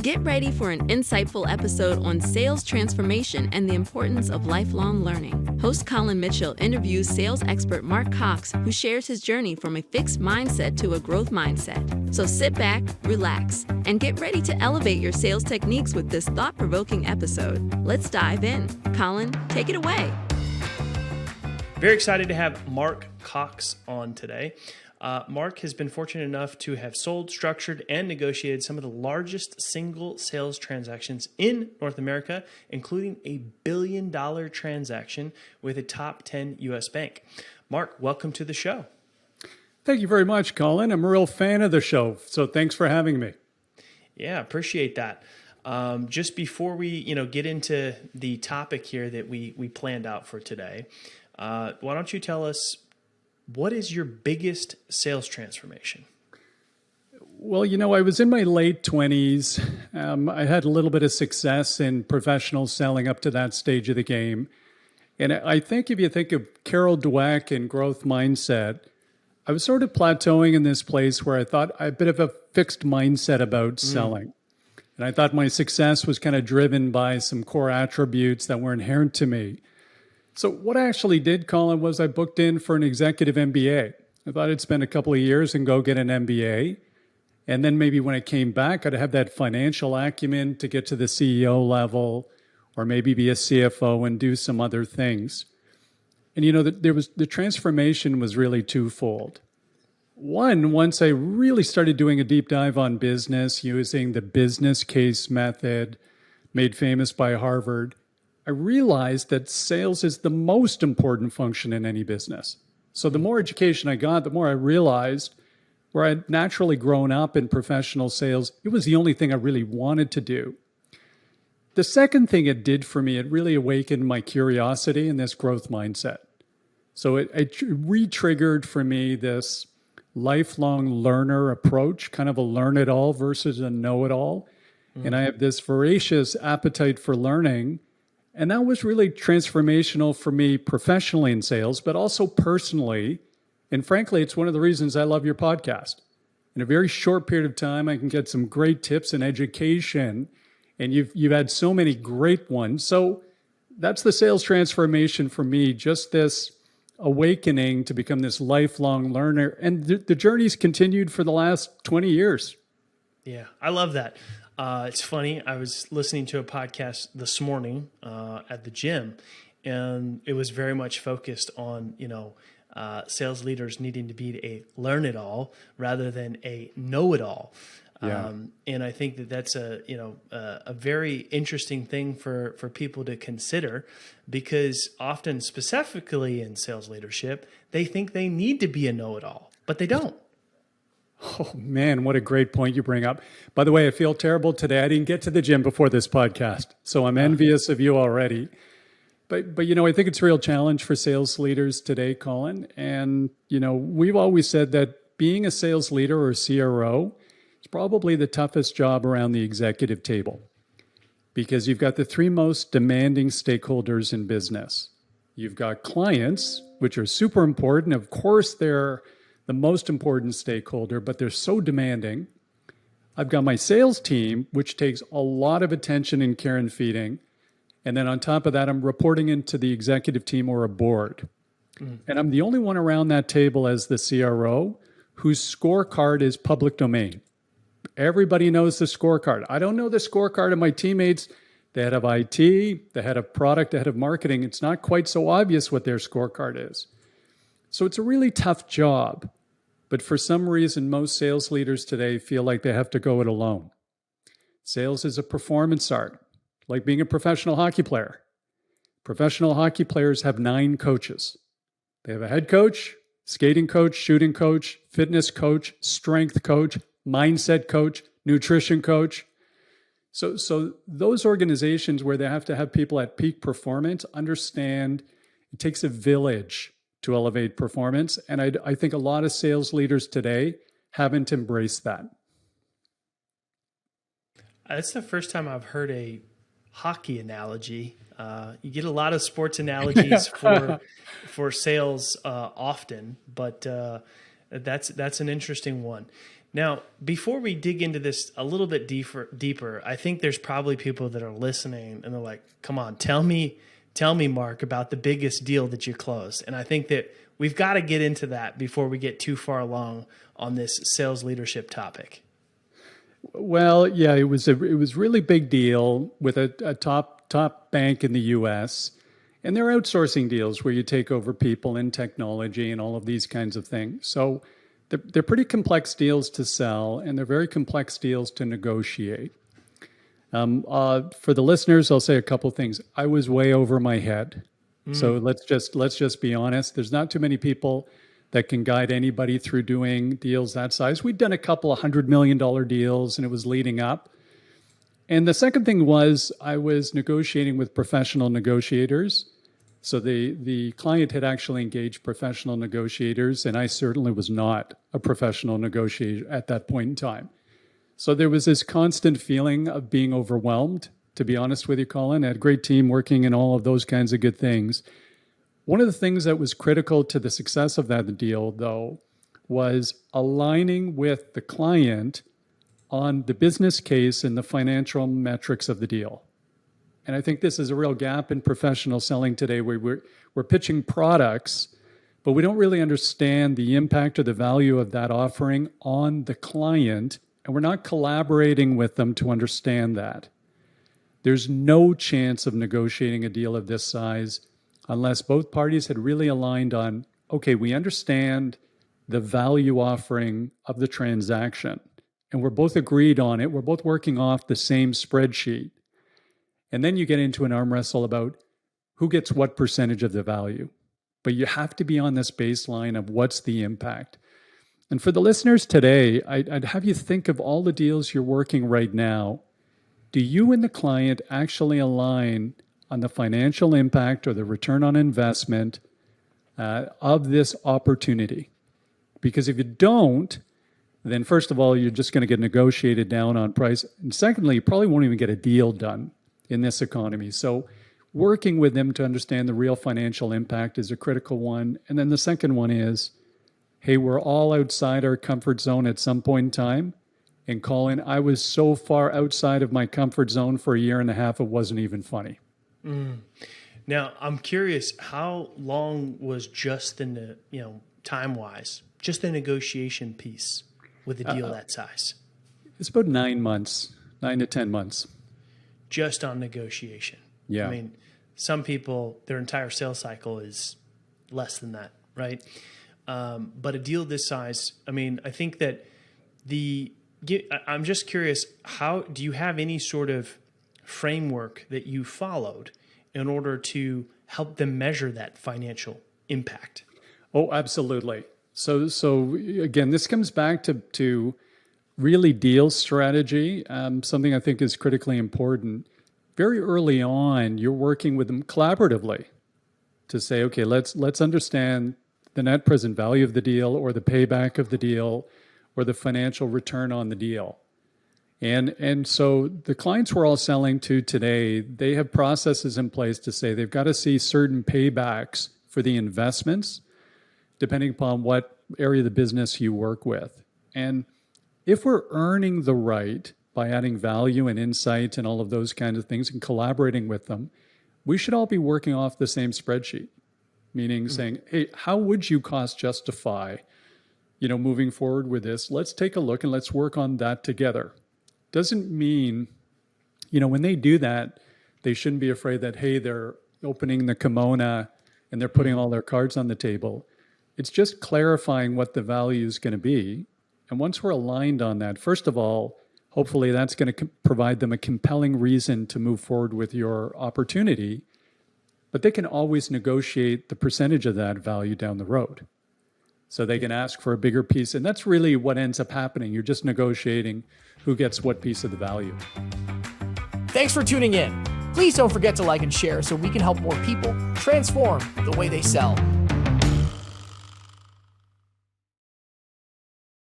Get ready for an insightful episode on sales transformation and the importance of lifelong learning. Host Colin Mitchell interviews sales expert Mark Cox, who shares his journey from a fixed mindset to a growth mindset. So sit back, relax, and get ready to elevate your sales techniques with this thought-provoking episode. Let's dive in. Colin, take it away. Very excited to have Mark Cox on today. Mark has been fortunate enough to have sold, structured, and negotiated some of the largest single sales transactions in North America, including a $1 billion transaction with a top 10 U.S. bank. Mark, welcome to the show. Thank you very much, Colin. I'm a real fan of the show, so thanks for having me. Yeah, appreciate that. Just before we get into the topic here that we planned out for today, why don't you tell us, what is your biggest sales transformation? Well, I was in my late 20s. I had a little bit of success in professional selling up to that stage of the game. And I think if you think of Carol Dweck and growth mindset, I was sort of plateauing in this place where I thought I had a bit of a fixed mindset about selling. And I thought my success was kind of driven by some core attributes that were inherent to me. So what I actually did, Colin, was I booked in for an executive MBA. I thought I'd spend a couple of years and go get an MBA. And then maybe when I came back, I'd have that financial acumen to get to the CEO level, or maybe be a CFO and do some other things. And the transformation was really twofold. One, once I really started doing a deep dive on business using the business case method made famous by Harvard, I realized that sales is the most important function in any business. So the more education I got, the more I realized where I'd naturally grown up in professional sales, it was the only thing I really wanted to do. The second thing it did for me, it really awakened my curiosity and this growth mindset. So it re-triggered for me this lifelong learner approach, kind of a learn-it-all versus a know-it-all. And I have this voracious appetite for learning. And that was really transformational for me professionally in sales, but also personally. And frankly, it's one of the reasons I love your podcast. In a very short period of time, I can get some great tips and education. And you've had so many great ones. So that's the sales transformation for me, just this awakening to become this lifelong learner. And the journey's continued for the last 20 years. Yeah, I love that. It's funny. I was listening to a podcast this morning at the gym, and it was very much focused on, sales leaders needing to be a learn-it-all rather than a know-it-all. Yeah. And I think that that's a very interesting thing for people to consider, because often, specifically in sales leadership, they think they need to be a know-it-all, but they don't. Oh, man, what a great point you bring up. By the way, I feel terrible today. I didn't get to the gym before this podcast, so I'm envious of you already. But I think it's a real challenge for sales leaders today, Colin. And, we've always said that being a sales leader or CRO is probably the toughest job around the executive table, because you've got the three most demanding stakeholders in business. You've got clients, which are super important. Of course, they're the most important stakeholder, but they're so demanding. I've got my sales team, which takes a lot of attention and care and feeding. And then on top of that, I'm reporting into the executive team or a board. And I'm the only one around that table as the CRO whose scorecard is public domain. Everybody knows the scorecard. I don't know the scorecard of my teammates, the head of IT, the head of product, the head of marketing. It's not quite so obvious what their scorecard is. So it's a really tough job. But for some reason, most sales leaders today feel like they have to go it alone. Sales is a performance art, like being a professional hockey player. Professional hockey players have 9 coaches. They have a head coach, skating coach, shooting coach, fitness coach, strength coach, mindset coach, nutrition coach. So those organizations where they have to have people at peak performance understand it takes a village to elevate performance. And I think a lot of sales leaders today haven't embraced that. That's the first time I've heard a hockey analogy. You get a lot of sports analogies for sales often, but that's an interesting one. Now, before we dig into this a little bit deeper, I think there's probably people that are listening and they're like, come on, tell me, Mark, about the biggest deal that you closed. And I think that we've got to get into that before we get too far along on this sales leadership topic. Well, yeah, it was really big deal with a top bank in the U.S. And they're outsourcing deals where you take over people and technology and all of these kinds of things. So they're pretty complex deals to sell, and they're very complex deals to negotiate. For the listeners, I'll say a couple things. I was way over my head. So let's just be honest. There's not too many people that can guide anybody through doing deals that size. We'd done a couple of $100 million deals, and it was leading up. And the second thing was I was negotiating with professional negotiators. So the client had actually engaged professional negotiators, and I certainly was not a professional negotiator at that point in time. So there was this constant feeling of being overwhelmed, to be honest with you, Colin. I had a great team working and all of those kinds of good things. One of the things that was critical to the success of that deal, though, was aligning with the client on the business case and the financial metrics of the deal. And I think this is a real gap in professional selling today where we're pitching products, but we don't really understand the impact or the value of that offering on the client, and we're not collaborating with them to understand that. There's no chance of negotiating a deal of this size unless both parties had really aligned on, okay, we understand the value offering of the transaction, and we're both agreed on it. We're both working off the same spreadsheet. And then you get into an arm wrestle about who gets what percentage of the value. But you have to be on this baseline of what's the impact. And for the listeners today, I'd have you think of all the deals you're working right now. Do you and the client actually align on the financial impact or the return on investment of this opportunity? Because if you don't, then first of all, you're just going to get negotiated down on price. And secondly, you probably won't even get a deal done in this economy. So working with them to understand the real financial impact is a critical one. And then the second one is, hey, we're all outside our comfort zone at some point in time. And Colin, I was so far outside of my comfort zone for a year and a half, it wasn't even funny. Now, I'm curious, how long was just the, time-wise, just the negotiation piece with a deal that size? It's about 9 months, 9 to 10 months. Just on negotiation. Yeah. I mean, some people, their entire sales cycle is less than that, right? But a deal this size, I mean, I think that I'm just curious, how do you have any sort of framework that you followed in order to help them measure that financial impact? Oh, absolutely. So again, this comes back to really deal strategy, something I think is critically important. Very early on, you're working with them collaboratively to say, okay, let's understand the net present value of the deal or the payback of the deal or the financial return on the deal. And so the clients we're all selling to today, they have processes in place to say they've got to see certain paybacks for the investments, depending upon what area of the business you work with. And if we're earning the right by adding value and insight and all of those kinds of things and collaborating with them, we should all be working off the same spreadsheet, meaning saying, hey, how would you cost justify, moving forward with this? Let's take a look and let's work on that together. Doesn't mean, when they do that, they shouldn't be afraid that, hey, they're opening the kimono and they're putting all their cards on the table. It's just clarifying what the value is going to be. And once we're aligned on that, first of all, hopefully that's going to provide them a compelling reason to move forward with your opportunity. But they can always negotiate the percentage of that value down the road. So they can ask for a bigger piece. And that's really what ends up happening. You're just negotiating who gets what piece of the value. Thanks for tuning in. Please don't forget to like and share so we can help more people transform the way they sell.